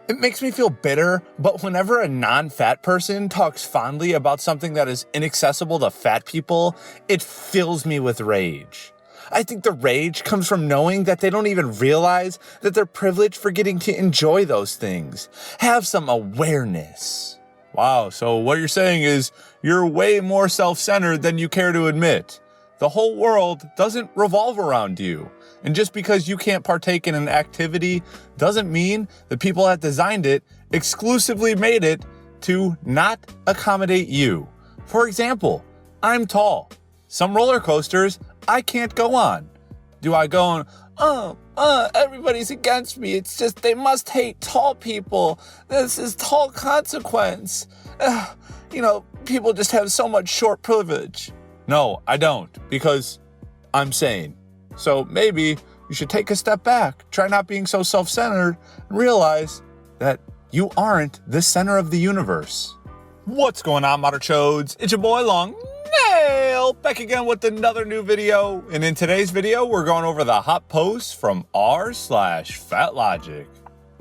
It makes me feel bitter, but whenever a non-fat person talks fondly about something that is inaccessible to fat people, it fills me with rage. I think the rage comes from knowing that they don't even realize that they're privileged for getting to enjoy those things. Have some awareness. Wow, so what you're saying is you're way more self-centered than you care to admit. The whole world doesn't revolve around you. And just because you can't partake in an activity doesn't mean the people that designed it exclusively made it to not accommodate you. For example, I'm tall. Some roller coasters I can't go on. Do I go on, everybody's against me. It's just they must hate tall people. This is tall consequence. People just have so much short privilege. No, I don't, because I'm sane. So maybe you should take a step back, try not being so self-centered, and realize that you aren't the center of the universe. What's going on, Moderchodes? It's your boy Long Nail, back again with another new video. And in today's video, we're going over the hot posts from r/FatLogic.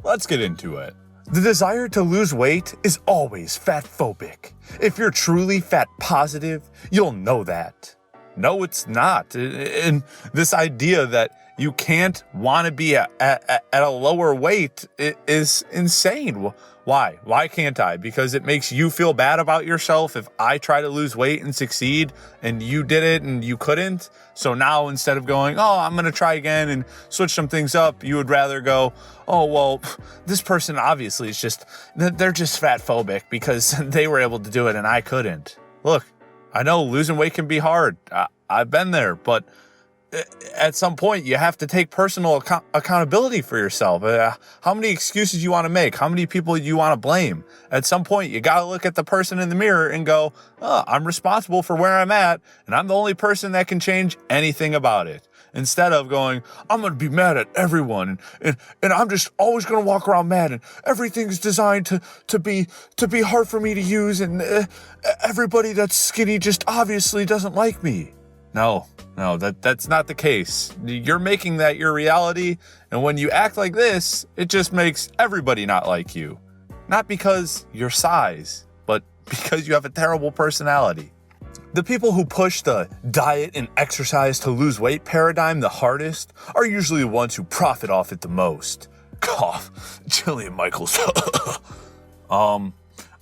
Let's get into it. The desire to lose weight is always fatphobic. If you're truly fat positive, you'll know that. No, it's not. And this idea that you can't want to be at a lower weight is insane. Why? Why can't I? Because it makes you feel bad about yourself if I try to lose weight and succeed and you did it and you couldn't. So now instead of going, I'm going to try again and switch some things up, you would rather go, this person obviously is they're just fatphobic because they were able to do it and I couldn't. Look, I know losing weight can be hard. I've been there, but at some point you have to take personal accountability for yourself. How many excuses you want to make? How many people you want to blame? At some point you got to look at the person in the mirror and go, I'm responsible for where I'm at, and I'm the only person that can change anything about it. Instead of going, I'm going to be mad at everyone and I'm just always going to walk around mad and everything's designed to be hard for me to use and everybody that's skinny just obviously doesn't like me. No, that's not the case. You're making that your reality, and when you act like this, it just makes everybody not like you. Not because your size, but because you have a terrible personality. The people who push the diet and exercise to lose weight paradigm the hardest are usually the ones who profit off it the most. Cough, Jillian Michaels.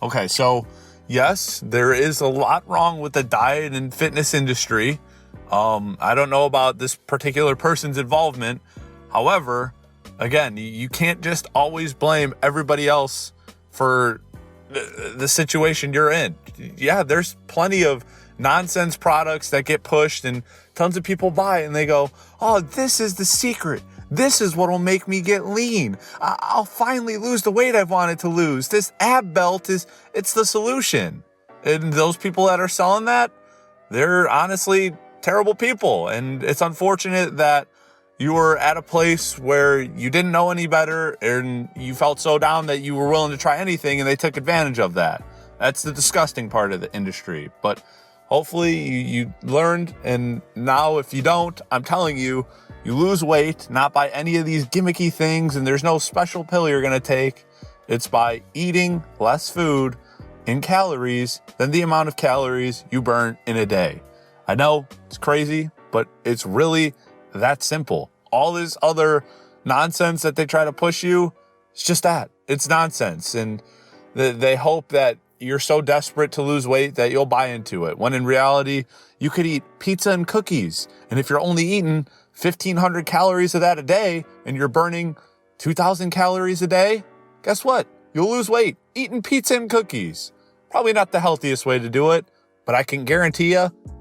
Okay, so yes, there is a lot wrong with the diet and fitness industry. I don't know about this particular person's involvement. However, again, you can't just always blame everybody else for the situation you're in. Yeah, there's plenty of nonsense products that get pushed and tons of people buy it and they go, this is the secret. This is what will make me get lean. I'll finally lose the weight I've wanted to lose. This ab belt it's the solution. And those people that are selling that, they're honestly terrible people. And it's unfortunate that you were at a place where you didn't know any better and you felt so down that you were willing to try anything and they took advantage of that. That's the disgusting part of the industry. But hopefully you learned, and now if you don't, I'm telling you, you lose weight, not by any of these gimmicky things, and there's no special pill you're going to take. It's by eating less food in calories than the amount of calories you burn in a day. I know it's crazy, but it's really that simple. All this other nonsense that they try to push you, it's just that. It's nonsense. And they hope that you're so desperate to lose weight that you'll buy into it. When in reality, you could eat pizza and cookies. And if you're only eating 1,500 calories of that a day and you're burning 2,000 calories a day, guess what? You'll lose weight eating pizza and cookies. Probably not the healthiest way to do it, but I can guarantee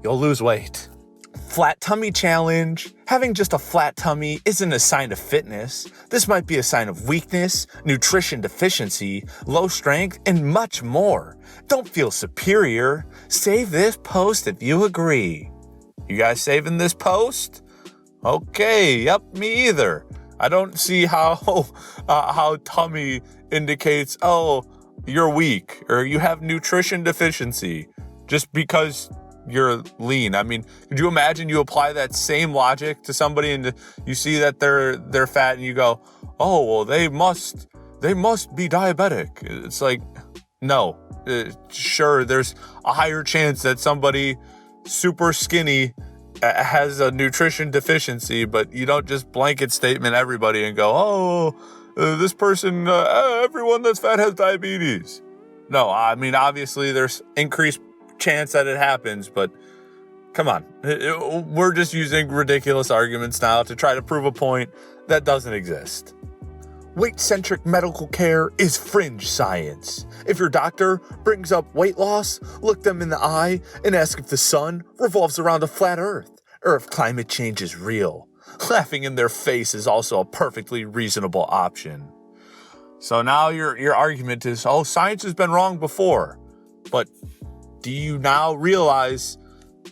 you'll lose weight. Flat tummy challenge. Having just a flat tummy isn't a sign of fitness. This might be a sign of weakness, nutrition deficiency, low strength, and much more. Don't feel superior. Save this post if you agree. You guys saving this post? Okay, yep, me either. I don't see how tummy indicates, you're weak or you have nutrition deficiency just because you're lean. I mean, could you imagine you apply that same logic to somebody and you see that they're fat and you go, they must they must be diabetic. It's like, no. Sure, there's a higher chance that somebody super skinny has a nutrition deficiency, but you don't just blanket statement everybody and go, this person, everyone that's fat has diabetes. No, I mean, obviously there's increased chance that it happens, but come on. We're just using ridiculous arguments now to try to prove a point that doesn't exist. Weight-centric medical care is fringe science. If your doctor brings up weight loss, look them in the eye and ask if the sun revolves around a flat earth or if climate change is real. Laughing in their face is also a perfectly reasonable option. So now your argument is, science has been wrong before. But do you now realize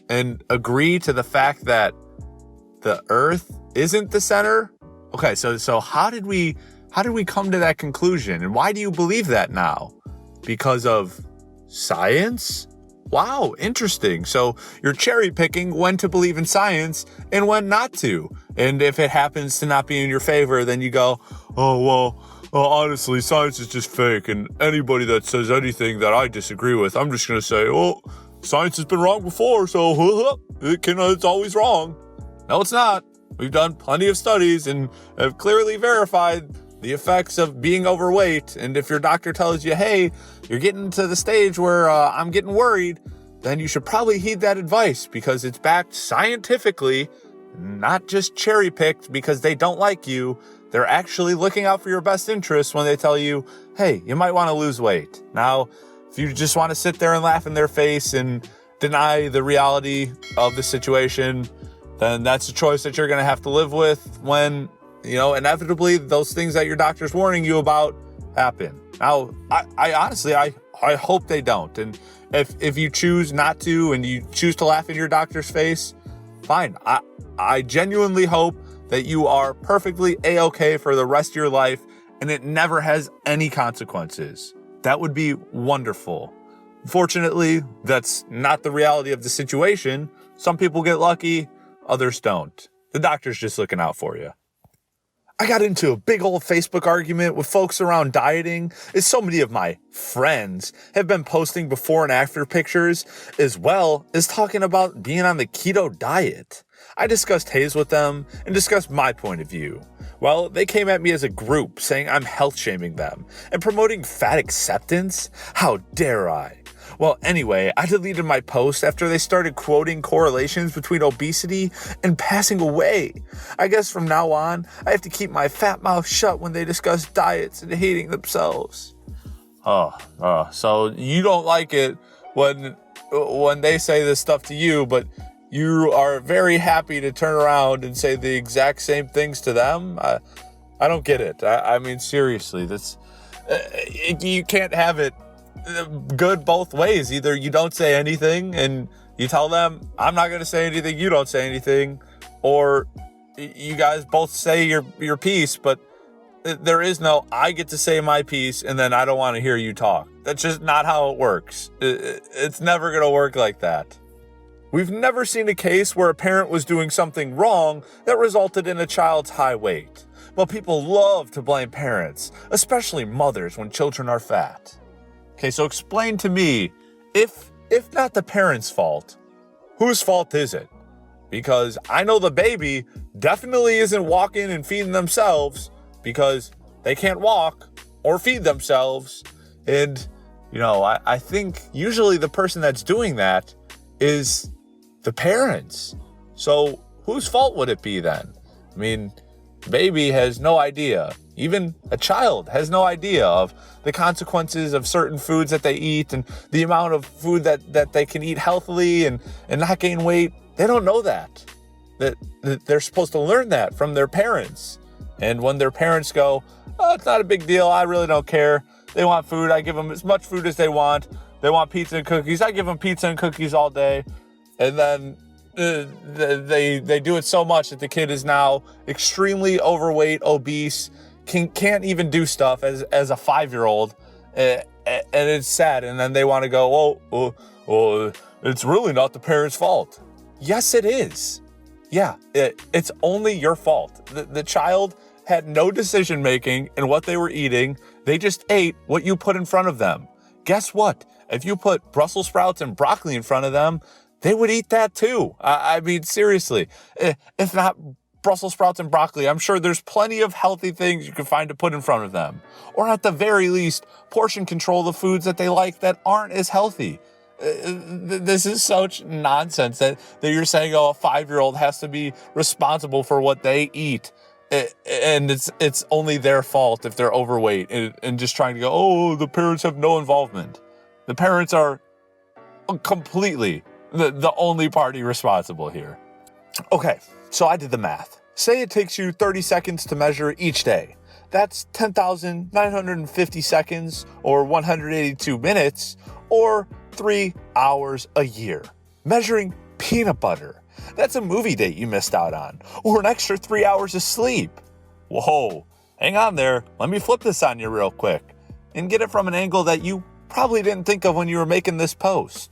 and agree to the fact that the earth isn't the center? Okay, so how did we come to that conclusion? And why do you believe that now? Because of science? Wow, interesting. So you're cherry picking when to believe in science and when not to. And if it happens to not be in your favor, then you go, honestly, science is just fake. And anybody that says anything that I disagree with, I'm just going to say, science has been wrong before, so it's always wrong. No, it's not. We've done plenty of studies and have clearly verified the effects of being overweight. And if your doctor tells you, hey, you're getting to the stage where I'm getting worried, then you should probably heed that advice because it's backed scientifically, not just cherry picked because they don't like you. They're actually looking out for your best interests when they tell you, hey, you might want to lose weight. Now, if you just want to sit there and laugh in their face and deny the reality of the situation, then that's a choice that you're going to have to live with when, inevitably those things that your doctor's warning you about happen. Now, I honestly hope they don't. And if you choose not to and you choose to laugh in your doctor's face, fine. I genuinely hope that you are perfectly A-okay for the rest of your life and it never has any consequences. That would be wonderful. Fortunately, that's not the reality of the situation. Some people get lucky, others don't. The doctor's just looking out for you. I got into a big old Facebook argument with folks around dieting, as so many of my friends have been posting before and after pictures, as well as talking about being on the keto diet. I discussed Haze with them and discussed my point of view. Well, they came at me as a group saying I'm health shaming them and promoting fat acceptance. How dare I? Well, anyway, I deleted my post after they started quoting correlations between obesity and passing away. I guess from now on, I have to keep my fat mouth shut when they discuss diets and hating themselves. So you don't like it when they say this stuff to you, but you are very happy to turn around and say the exact same things to them? I don't get it. I mean, seriously, you can't have it good both ways. Either you don't say anything and you tell them, I'm not going to say anything, you don't say anything, or you guys both say your piece, but there is no, I get to say my piece and then I don't want to hear you talk. That's just not how it works. It's never going to work like that. We've never seen a case where a parent was doing something wrong that resulted in a child's high weight. But people love to blame parents, especially mothers when children are fat. Okay, so explain to me, if not the parent's fault, whose fault is it? Because I know the baby definitely isn't walking and feeding themselves because they can't walk or feed themselves. And, I think usually the person that's doing that is the parents. So whose fault would it be then? I mean, baby has no idea. Even a child has no idea of the consequences of certain foods that they eat and the amount of food that they can eat healthily and not gain weight. They don't know that they're supposed to learn that from their parents. And when their parents go, it's not a big deal, I really don't care. They want food, I give them as much food as they want. They want pizza and cookies, I give them pizza and cookies all day. And then they do it so much that the kid is now extremely overweight, obese, can't even do stuff as a 5-year-old, and it's sad. And then they want to go, it's really not the parents' fault. Yes, it is. Yeah, it's only your fault. The child had no decision making in what they were eating. They just ate what you put in front of them. Guess what? If you put Brussels sprouts and broccoli in front of them, they would eat that too. I mean, seriously, if not Brussels sprouts and broccoli, I'm sure there's plenty of healthy things you can find to put in front of them. Or at the very least, portion control the foods that they like that aren't as healthy. This is such nonsense that you're saying, oh, a 5-year-old has to be responsible for what they eat. And it's only their fault if they're overweight and just trying to go, oh, the parents have no involvement. The parents are completely the only party responsible here. Okay, so I did the math. Say it takes you 30 seconds to measure each day. That's 10,950 seconds or 182 minutes or 3 hours a year. Measuring peanut butter. That's a movie date you missed out on, or an extra 3 hours of sleep. Whoa, hang on there. Let me flip this on you real quick and get it from an angle that you probably didn't think of when you were making this post.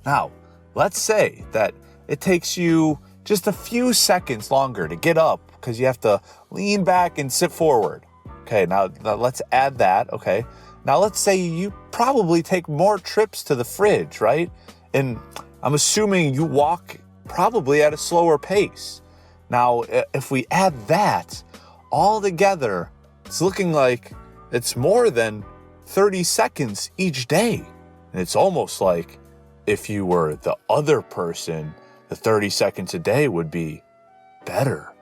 Now, let's say that it takes you just a few seconds longer to get up because you have to lean back and sit forward. Okay, now let's add that, okay? Now let's say you probably take more trips to the fridge, right? And I'm assuming you walk probably at a slower pace. Now, if we add that all together, it's looking like it's more than 30 seconds each day. And it's almost like if you were the other person, the 30 seconds a day would be better.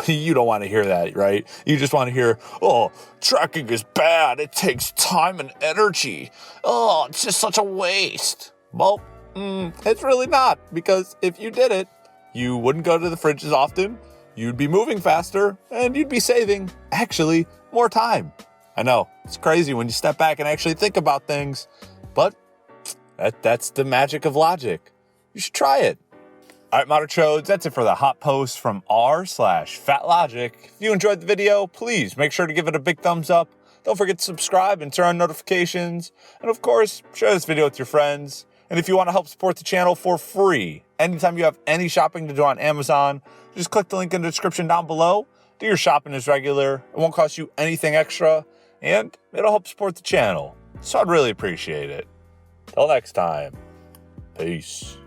You don't want to hear that, right? You just want to hear, oh, tracking is bad. It takes time and energy. Oh, it's just such a waste. Well, it's really not, because if you did it, you wouldn't go to the fridge as often, you'd be moving faster, and you'd be saving, actually, more time. I know, it's crazy when you step back and actually think about things, but that's the magic of logic. You should try it. All right, Modern Chodes, that's it for the hot post from r/FatLogic. If you enjoyed the video, please make sure to give it a big thumbs up. Don't forget to subscribe and turn on notifications. And of course, share this video with your friends. And if you want to help support the channel for free, anytime you have any shopping to do on Amazon, just click the link in the description down below. Do your shopping as regular. It won't cost you anything extra, and it'll help support the channel. So I'd really appreciate it. Till next time, peace.